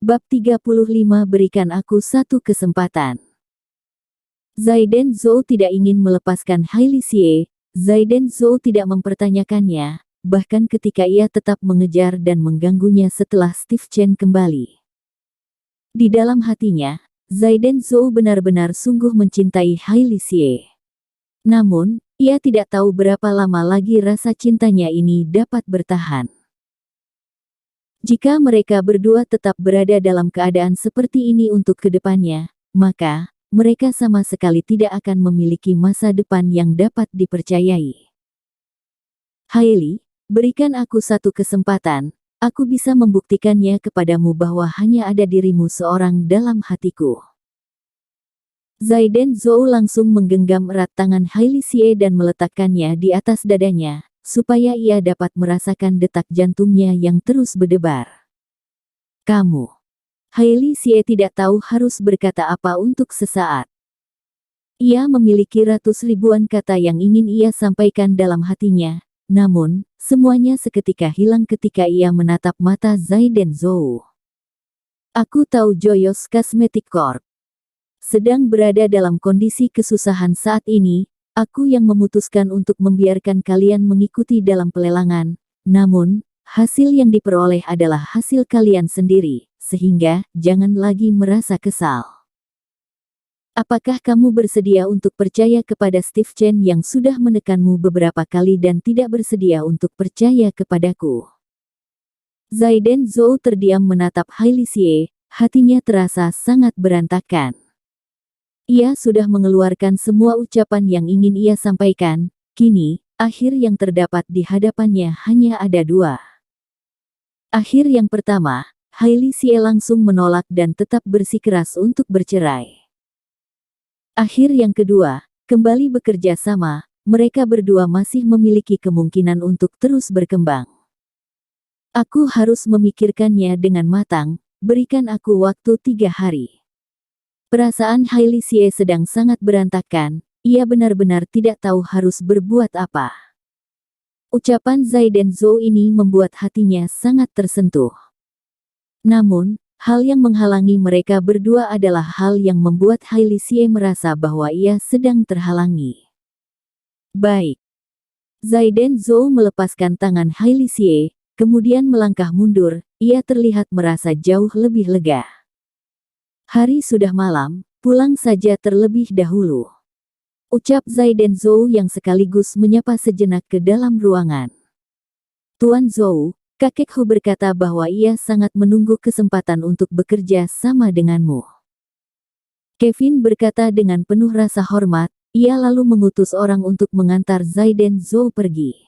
Bab 35 Berikan aku satu kesempatan. Zaiden Zhou tidak ingin melepaskan Hailey Xie. Zaiden Zhou tidak mempertanyakannya, bahkan ketika ia tetap mengejar dan mengganggunya setelah Steve Chen kembali. Di dalam hatinya, Zaiden Zhou benar-benar sungguh mencintai Hailey Xie. Namun, ia tidak tahu berapa lama lagi rasa cintanya ini dapat bertahan. Jika mereka berdua tetap berada dalam keadaan seperti ini untuk kedepannya, maka mereka sama sekali tidak akan memiliki masa depan yang dapat dipercayai. Hailey, berikan aku satu kesempatan, aku bisa membuktikannya kepadamu bahwa hanya ada dirimu seorang dalam hatiku. Zaiden Zhou langsung menggenggam erat tangan Hailey Xie dan meletakkannya di atas dadanya, supaya ia dapat merasakan detak jantungnya yang terus berdebar. Kamu. Hailey Xie tidak tahu harus berkata apa untuk sesaat. Ia memiliki ratus ribuan kata yang ingin ia sampaikan dalam hatinya, namun, semuanya seketika hilang ketika ia menatap mata Zaiden Zhou. Aku tahu Joyous Cosmetic Corp sedang berada dalam kondisi kesusahan saat ini. Aku yang memutuskan untuk membiarkan kalian mengikuti dalam pelelangan, namun, hasil yang diperoleh adalah hasil kalian sendiri, sehingga jangan lagi merasa kesal. Apakah kamu bersedia untuk percaya kepada Steve Chen yang sudah menekanmu beberapa kali dan tidak bersedia untuk percaya kepadaku? Zaiden Zhou terdiam menatap Hailey Xie, hatinya terasa sangat berantakan. Ia sudah mengeluarkan semua ucapan yang ingin ia sampaikan, kini, akhir yang terdapat di hadapannya hanya ada dua. Akhir yang pertama, Hailey Xie langsung menolak dan tetap bersikeras untuk bercerai. Akhir yang kedua, kembali bekerja sama, mereka berdua masih memiliki kemungkinan untuk terus berkembang. Aku harus memikirkannya dengan matang, berikan aku waktu 3 hari. Perasaan Hailey Xie sedang sangat berantakan, ia benar-benar tidak tahu harus berbuat apa. Ucapan Zaiden Zhou ini membuat hatinya sangat tersentuh. Namun, hal yang menghalangi mereka berdua adalah hal yang membuat Hailey Xie merasa bahwa ia sedang terhalangi. Baik. Zaiden Zhou melepaskan tangan Hailey Xie, kemudian melangkah mundur, ia terlihat merasa jauh lebih lega. Hari sudah malam, pulang saja terlebih dahulu. Ucap Zaiden Zhou yang sekaligus menyapa sejenak ke dalam ruangan. Tuan Zhou, kakek Hu berkata bahwa ia sangat menunggu kesempatan untuk bekerja sama denganmu. Kevin berkata dengan penuh rasa hormat, ia lalu mengutus orang untuk mengantar Zaiden Zhou pergi.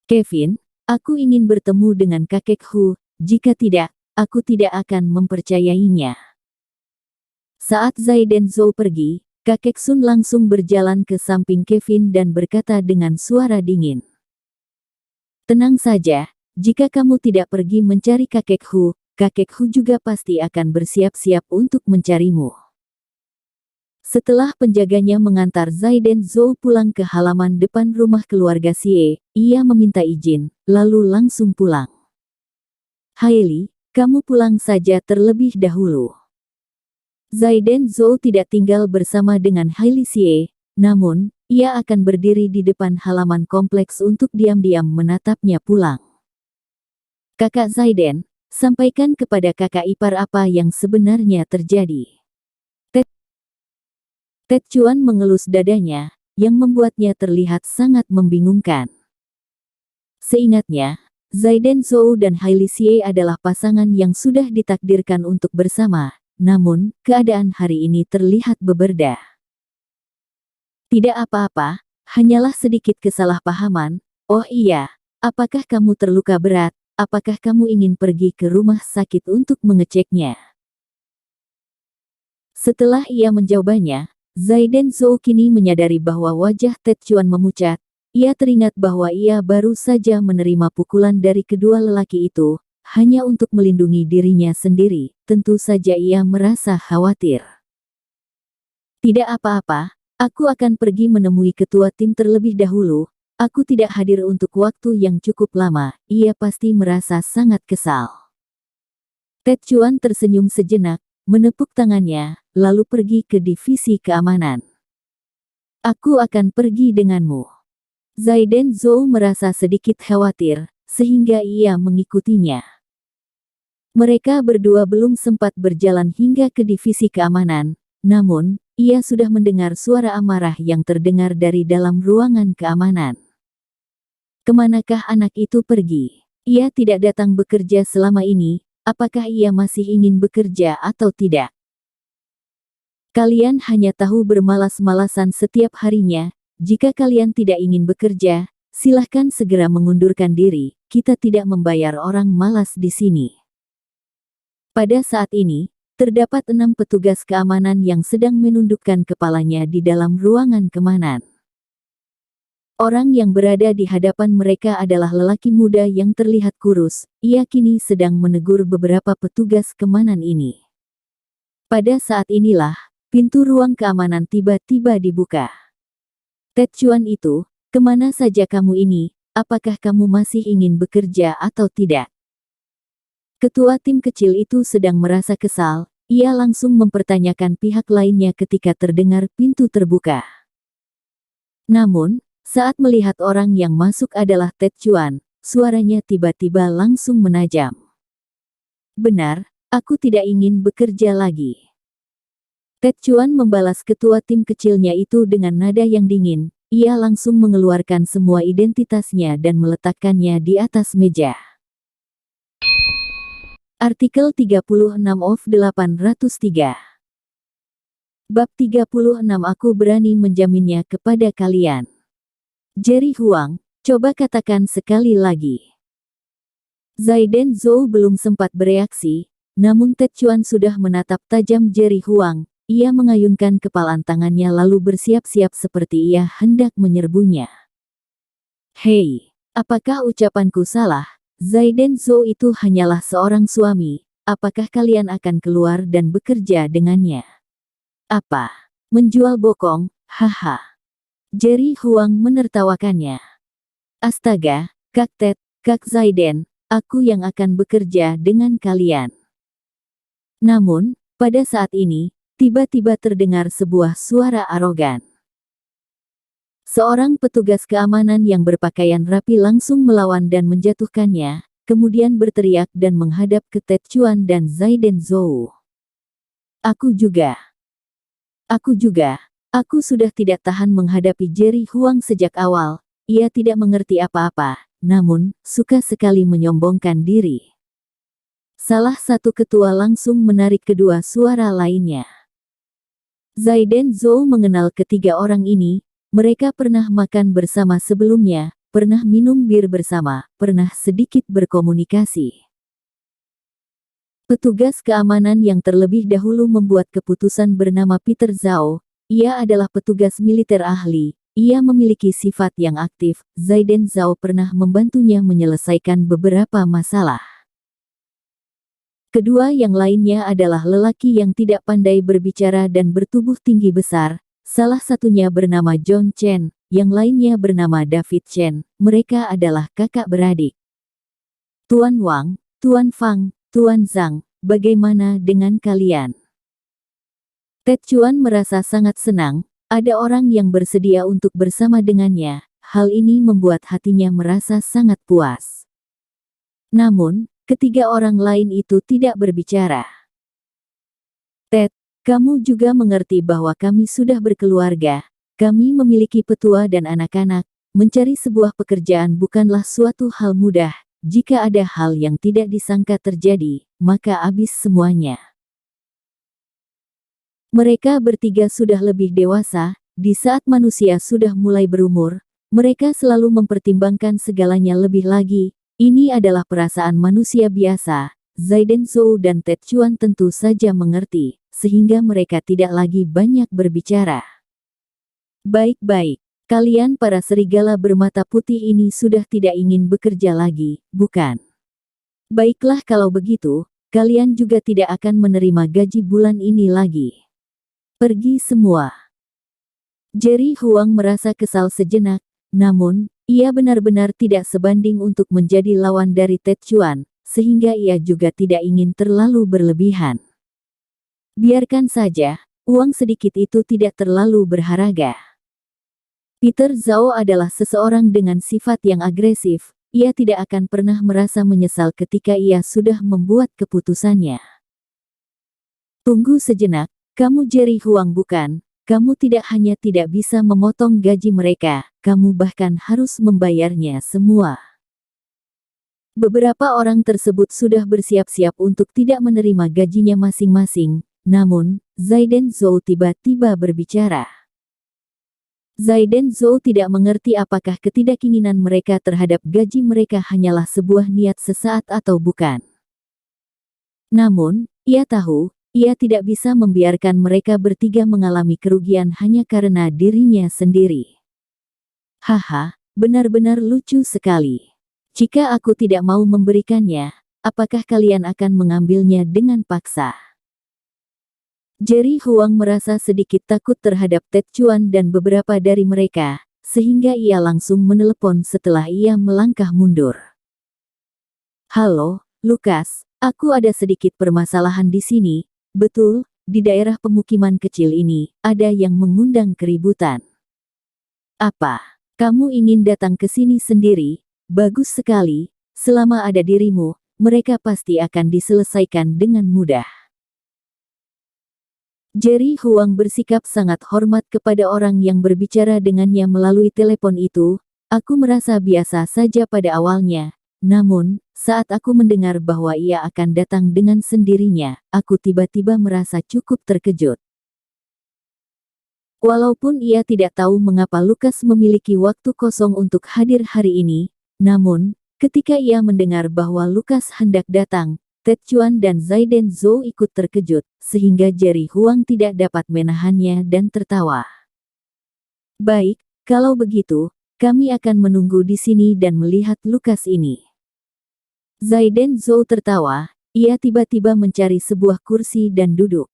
Kevin, aku ingin bertemu dengan kakek Hu, jika tidak, aku tidak akan mempercayainya. Saat Zaiden Zhou pergi, kakek Sun langsung berjalan ke samping Kevin dan berkata dengan suara dingin. Tenang saja, jika kamu tidak pergi mencari kakek Hu juga pasti akan bersiap-siap untuk mencarimu. Setelah penjaganya mengantar Zaiden Zhou pulang ke halaman depan rumah keluarga Xie, ia meminta izin, lalu langsung pulang. Hailey, kamu pulang saja terlebih dahulu. Zaiden Zhou tidak tinggal bersama dengan Hailey Xie, namun, ia akan berdiri di depan halaman kompleks untuk diam-diam menatapnya pulang. Kakak Zaiden, sampaikan kepada kakak ipar apa yang sebenarnya terjadi. Ted Chuan mengelus dadanya, yang membuatnya terlihat sangat membingungkan. Seingatnya, Zaiden Zhou dan Hailey Xie adalah pasangan yang sudah ditakdirkan untuk bersama. Namun, keadaan hari ini terlihat berbeda. Tidak apa-apa, hanyalah sedikit kesalahpahaman. Oh iya, apakah kamu terluka berat? Apakah kamu ingin pergi ke rumah sakit untuk mengeceknya? Setelah ia menjawabnya, Zaiden Zhou kini menyadari bahwa wajah Ted Chuan memucat. Ia teringat bahwa ia baru saja menerima pukulan dari kedua lelaki itu. Hanya untuk melindungi dirinya sendiri, tentu saja ia merasa khawatir. Tidak apa-apa, aku akan pergi menemui ketua tim terlebih dahulu, aku tidak hadir untuk waktu yang cukup lama, ia pasti merasa sangat kesal. Ted Chuan tersenyum sejenak, menepuk tangannya, lalu pergi ke divisi keamanan. Aku akan pergi denganmu. Zaiden Zhou merasa sedikit khawatir, sehingga ia mengikutinya. Mereka berdua belum sempat berjalan hingga ke divisi keamanan, namun, ia sudah mendengar suara amarah yang terdengar dari dalam ruangan keamanan. Kemanakah anak itu pergi? Ia tidak datang bekerja selama ini, apakah ia masih ingin bekerja atau tidak? Kalian hanya tahu bermalas-malasan setiap harinya. Jika kalian tidak ingin bekerja, silahkan segera mengundurkan diri. Kita tidak membayar orang malas di sini. Pada saat ini, terdapat 6 petugas keamanan yang sedang menundukkan kepalanya di dalam ruangan keamanan. Orang yang berada di hadapan mereka adalah lelaki muda yang terlihat kurus. Ia kini sedang menegur beberapa petugas keamanan ini. Pada saat inilah, pintu ruang keamanan tiba-tiba dibuka. Ted Chuan itu, kemana saja kamu ini? Apakah kamu masih ingin bekerja atau tidak? Ketua tim kecil itu sedang merasa kesal. Ia langsung mempertanyakan pihak lainnya ketika terdengar pintu terbuka. Namun, saat melihat orang yang masuk adalah Ted Chuan, suaranya tiba-tiba langsung menajam. Benar, aku tidak ingin bekerja lagi. Ted Chuan membalas ketua tim kecilnya itu dengan nada yang dingin. Ia langsung mengeluarkan semua identitasnya dan meletakkannya di atas meja. Artikel 36 of 803. Bab 36 Aku berani menjaminnya kepada kalian. Jerry Huang, coba katakan sekali lagi. Zaiden Zhou belum sempat bereaksi, namun Ted Chuan sudah menatap tajam Jerry Huang. Ia mengayunkan kepalan tangannya lalu bersiap-siap seperti ia hendak menyerbunya. Hei, apakah ucapanku salah? Zaiden Zhou itu hanyalah seorang suami. Apakah kalian akan keluar dan bekerja dengannya? Apa? Menjual bokong? Haha. Jerry Huang menertawakannya. Astaga, Kak Ted, Kak Zaiden, aku yang akan bekerja dengan kalian. Namun, pada saat ini, tiba-tiba terdengar sebuah suara arogan. Seorang petugas keamanan yang berpakaian rapi langsung melawan dan menjatuhkannya, kemudian berteriak dan menghadap ke Ted Chuan dan Zaiden Zhou. Aku juga. Aku sudah tidak tahan menghadapi Jerry Huang sejak awal. Ia tidak mengerti apa-apa, namun, suka sekali menyombongkan diri. Salah satu ketua langsung menarik kedua suara lainnya. Zaiden Zhou mengenal ketiga orang ini. Mereka pernah makan bersama sebelumnya, pernah minum bir bersama, pernah sedikit berkomunikasi. Petugas keamanan yang terlebih dahulu membuat keputusan bernama Peter Zhao. Ia adalah petugas militer ahli. Ia memiliki sifat yang aktif. Zaiden Zhao pernah membantunya menyelesaikan beberapa masalah. Kedua yang lainnya adalah lelaki yang tidak pandai berbicara dan bertubuh tinggi besar. Salah satunya bernama John Chen, yang lainnya bernama David Chen. Mereka adalah kakak beradik. Tuan Wang, Tuan Fang, Tuan Zhang, bagaimana dengan kalian? Ted Chuan merasa sangat senang, ada orang yang bersedia untuk bersama dengannya. Hal ini membuat hatinya merasa sangat puas. Namun, ketiga orang lain itu tidak berbicara. Ted, kamu juga mengerti bahwa kami sudah berkeluarga. Kami memiliki petua dan anak-anak. Mencari sebuah pekerjaan bukanlah suatu hal mudah. Jika ada hal yang tidak disangka terjadi, maka habis semuanya. Mereka bertiga sudah lebih dewasa. Di saat manusia sudah mulai berumur, mereka selalu mempertimbangkan segalanya lebih lagi. Ini adalah perasaan manusia biasa. Zaiden Zhou dan Ted Chuan tentu saja mengerti, sehingga mereka tidak lagi banyak berbicara. Baik-baik, kalian para serigala bermata putih ini sudah tidak ingin bekerja lagi, bukan? Baiklah kalau begitu, kalian juga tidak akan menerima gaji bulan ini lagi. Pergi semua. Jerry Huang merasa kesal sejenak, namun, ia benar-benar tidak sebanding untuk menjadi lawan dari Ted Chuan. sehingga ia juga tidak ingin terlalu berlebihan. Biarkan saja, uang sedikit itu tidak terlalu berharga. Peter Zhao adalah seseorang dengan sifat yang agresif, ia tidak akan pernah merasa menyesal ketika ia sudah membuat keputusannya. Tunggu sejenak, kamu Jerry Huang bukan? Kamu tidak hanya tidak bisa memotong gaji mereka, kamu bahkan harus membayarnya semua. Beberapa orang tersebut sudah bersiap-siap untuk tidak menerima gajinya masing-masing, namun, Zaiden Zhou tiba-tiba berbicara. Zaiden Zhou tidak mengerti apakah ketidakinginan mereka terhadap gaji mereka hanyalah sebuah niat sesaat atau bukan. Namun, ia tahu, ia tidak bisa membiarkan mereka bertiga mengalami kerugian hanya karena dirinya sendiri. Haha, benar-benar lucu sekali. Jika aku tidak mau memberikannya, apakah kalian akan mengambilnya dengan paksa? Jerry Huang merasa sedikit takut terhadap Ted Chuan dan beberapa dari mereka, sehingga ia langsung menelepon setelah ia melangkah mundur. Halo, Lukas, aku ada sedikit permasalahan di sini. Betul, di daerah pemukiman kecil ini, ada yang mengundang keributan. Apa? Kamu ingin datang ke sini sendiri? Bagus sekali, selama ada dirimu, mereka pasti akan diselesaikan dengan mudah. Jerry Huang bersikap sangat hormat kepada orang yang berbicara dengannya melalui telepon itu. Aku merasa biasa saja pada awalnya, namun, saat aku mendengar bahwa ia akan datang dengan sendirinya, aku tiba-tiba merasa cukup terkejut. Walaupun ia tidak tahu mengapa Lukas memiliki waktu kosong untuk hadir hari ini, namun, ketika ia mendengar bahwa Lukas hendak datang, Ted Chuan dan Zaiden Zhou ikut terkejut, sehingga Jerry Huang tidak dapat menahannya dan tertawa. Baik, kalau begitu, kami akan menunggu di sini dan melihat Lukas ini. Zaiden Zhou tertawa, ia tiba-tiba mencari sebuah kursi dan duduk.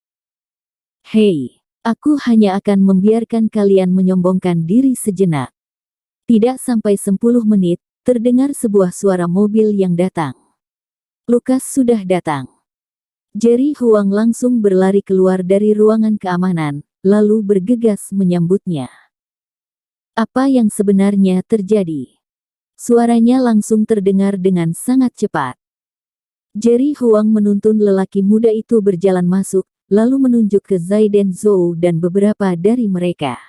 Hei, aku hanya akan membiarkan kalian menyombongkan diri sejenak. Tidak sampai 10 menit, terdengar sebuah suara mobil yang datang. Lukas sudah datang. Jerry Huang langsung berlari keluar dari ruangan keamanan, lalu bergegas menyambutnya. Apa yang sebenarnya terjadi? Suaranya langsung terdengar dengan sangat cepat. Jerry Huang menuntun lelaki muda itu berjalan masuk, lalu menunjuk ke Zaiden Zhou dan beberapa dari mereka.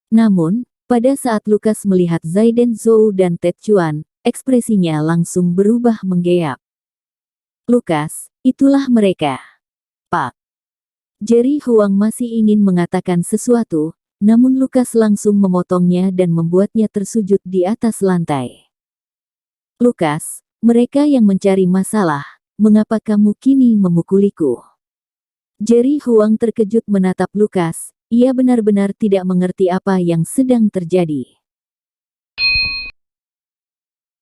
Namun, pada saat Lukas melihat Zaiden Zhou dan Ted Chuan, ekspresinya langsung berubah menggeyap. Lukas, itulah mereka. Pak. Jerry Huang masih ingin mengatakan sesuatu, namun Lukas langsung memotongnya dan membuatnya tersujud di atas lantai. Lukas, mereka yang mencari masalah, mengapa kamu kini memukuliku? Jerry Huang terkejut menatap Lukas, ia benar-benar tidak mengerti apa yang sedang terjadi.